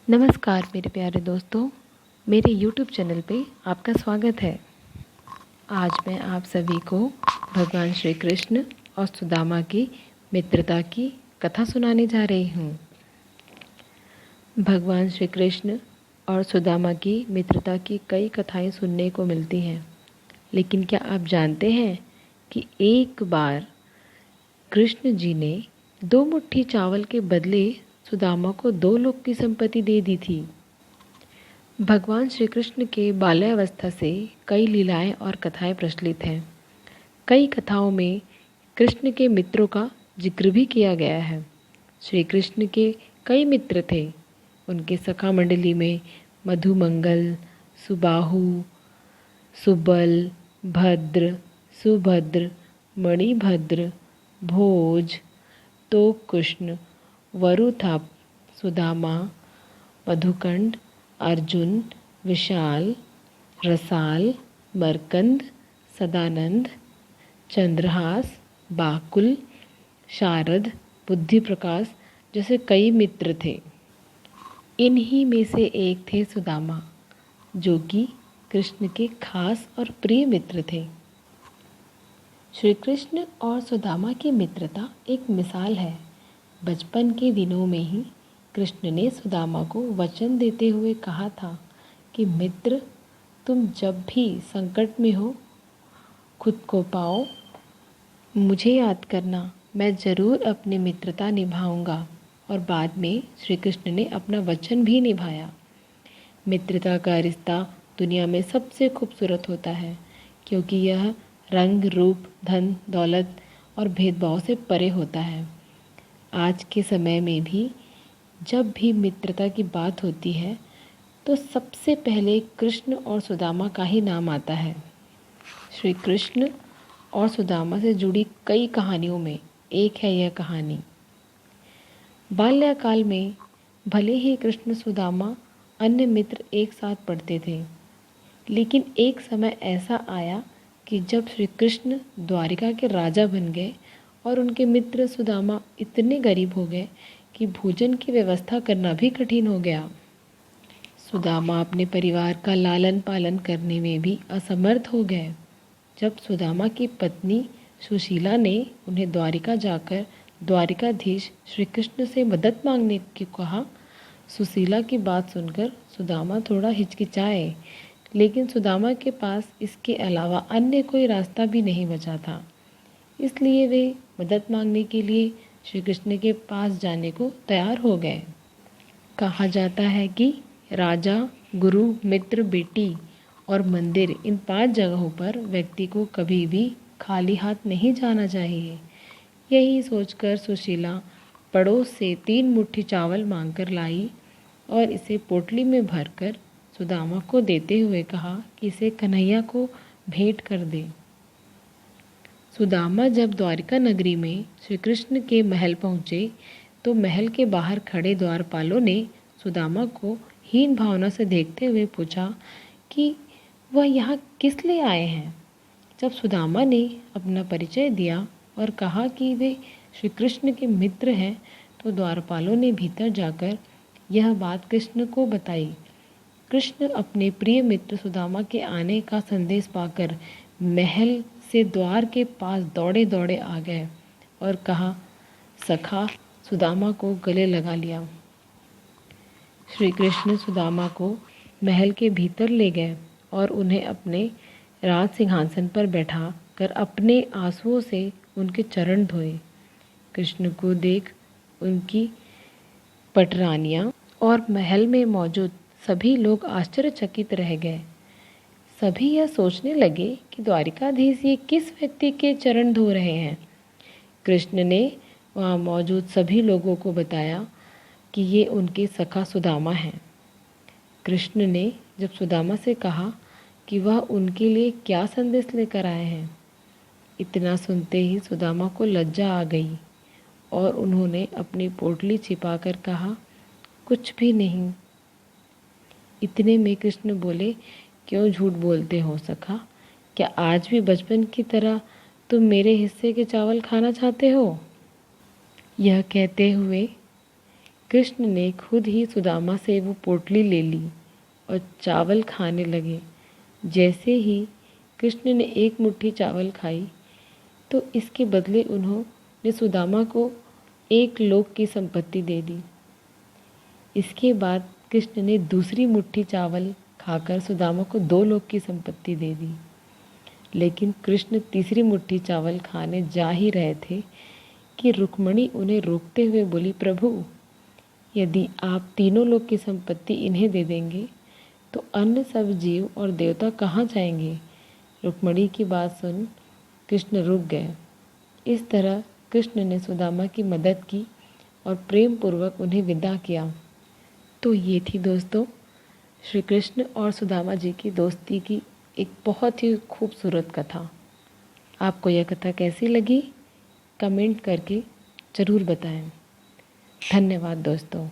नमस्कार मेरे प्यारे दोस्तों, मेरे YouTube चैनल पे आपका स्वागत है। आज मैं आप सभी को भगवान श्री कृष्ण और सुदामा की मित्रता की कथा सुनाने जा रही हूँ। भगवान श्री कृष्ण और सुदामा की मित्रता की कई कथाएं सुनने को मिलती हैं, लेकिन क्या आप जानते हैं कि एक बार कृष्ण जी ने 2 मुट्ठी चावल के बदले सुदामा को 2 लोक की संपत्ति दे दी थी। भगवान श्री कृष्ण के बाल्यावस्था से कई लीलाएं और कथाएं प्रचलित हैं। कई कथाओं में कृष्ण के मित्रों का जिक्र भी किया गया है। श्री कृष्ण के कई मित्र थे। उनके सखा मंडली में मधुमंगल, सुबाहु, सुबल, भद्र, सुभद्र, मणिभद्र, भोज, तोकृष्ण, वरुथप, सुदामा, मधुकंड, अर्जुन, विशाल, रसाल, मरकंद, सदानंद, चंद्रहास, बाकुल, शारद, बुद्धि प्रकाश जैसे कई मित्र थे। इन्हीं में से एक थे सुदामा, जो कि कृष्ण के खास और प्रिय मित्र थे। श्री कृष्ण और सुदामा की मित्रता एक मिसाल है। बचपन के दिनों में ही कृष्ण ने सुदामा को वचन देते हुए कहा था कि मित्र, तुम जब भी संकट में हो, खुद को पाओ, मुझे याद करना, मैं ज़रूर अपनी मित्रता निभाऊंगा। और बाद में श्री कृष्ण ने अपना वचन भी निभाया। मित्रता का रिश्ता दुनिया में सबसे खूबसूरत होता है, क्योंकि यह रंग, रूप, धन, दौलत और भेदभाव से परे होता है। आज के समय में भी जब भी मित्रता की बात होती है तो सबसे पहले कृष्ण और सुदामा का ही नाम आता है। श्री कृष्ण और सुदामा से जुड़ी कई कहानियों में एक है यह कहानी। बाल्यकाल में भले ही कृष्ण सुदामा अन्य मित्र एक साथ पढ़ते थे, लेकिन एक समय ऐसा आया कि जब श्री कृष्ण द्वारिका के राजा बन गए और उनके मित्र सुदामा इतने गरीब हो गए कि भोजन की व्यवस्था करना भी कठिन हो गया। सुदामा अपने परिवार का लालन पालन करने में भी असमर्थ हो गए। जब सुदामा की पत्नी सुशीला ने उन्हें द्वारिका जाकर द्वारिकाधीश श्री कृष्ण से मदद मांगने की कहा, सुशीला की बात सुनकर सुदामा थोड़ा हिचकिचाए, लेकिन सुदामा के पास इसके अलावा अन्य कोई रास्ता भी नहीं बचा था। इसलिए वे मदद मांगने के लिए श्री कृष्ण के पास जाने को तैयार हो गए। कहा जाता है कि राजा, गुरु, मित्र, बेटी और मंदिर, इन 5 जगहों पर व्यक्ति को कभी भी खाली हाथ नहीं जाना चाहिए। यही सोचकर सुशीला पड़ोस से 3 मुट्ठी चावल मांगकर लाई और इसे पोटली में भरकर सुदामा को देते हुए कहा कि इसे कन्हैया को भेंट कर दे। सुदामा जब द्वारिका नगरी में श्री कृष्ण के महल पहुँचे तो महल के बाहर खड़े द्वारपालों ने सुदामा को हीन भावना से देखते हुए पूछा कि वह यहाँ किस लिए आए हैं। जब सुदामा ने अपना परिचय दिया और कहा कि वे श्री कृष्ण के मित्र हैं, तो द्वारपालों ने भीतर जाकर यह बात कृष्ण को बताई। कृष्ण अपने प्रिय मित्र सुदामा के आने का संदेश पाकर महल से द्वार के पास दौड़े दौड़े आ गए और कहा, सखा, सुदामा को गले लगा लिया। श्री कृष्ण सुदामा को महल के भीतर ले गए और उन्हें अपने राज सिंहासन पर बैठा कर अपने आंसुओं से उनके चरण धोए। कृष्ण को देख उनकी पटरानियाँ और महल में मौजूद सभी लोग आश्चर्यचकित रह गए। सभी यह सोचने लगे कि द्वारिकाधीश ये किस व्यक्ति के चरण धो रहे हैं। कृष्ण ने वहाँ मौजूद सभी लोगों को बताया कि ये उनके सखा सुदामा हैं। कृष्ण ने जब सुदामा से कहा कि वह उनके लिए क्या संदेश लेकर आए हैं, इतना सुनते ही सुदामा को लज्जा आ गई और उन्होंने अपनी पोटली छिपाकर कहा, कुछ भी नहीं। इतने में कृष्ण बोले, क्यों झूठ बोलते हो सखा? क्या आज भी बचपन की तरह तुम मेरे हिस्से के चावल खाना चाहते हो? यह कहते हुए कृष्ण ने खुद ही सुदामा से वो पोटली ले ली और चावल खाने लगे। जैसे ही कृष्ण ने एक मुट्ठी चावल खाई तो इसके बदले उन्होंने सुदामा को 1 लोक की संपत्ति दे दी। इसके बाद कृष्ण ने दूसरी मुट्ठी चावल खाकर सुदामा को 2 लोक की संपत्ति दे दी। लेकिन कृष्ण तीसरी मुट्ठी चावल खाने जा ही रहे थे कि रुक्मिणी उन्हें रोकते हुए बोली, प्रभु, यदि आप 3 लोक की संपत्ति इन्हें दे देंगे तो अन्य सब जीव और देवता कहाँ जाएंगे। रुक्मिणी की बात सुन कृष्ण रुक गए। इस तरह कृष्ण ने सुदामा की मदद की और प्रेम पूर्वक उन्हें विदा किया। तो ये थी दोस्तों श्री कृष्ण और सुदामा जी की दोस्ती की एक बहुत ही खूबसूरत कथा। आपको यह कथा कैसी लगी कमेंट करके ज़रूर बताएं। धन्यवाद दोस्तों।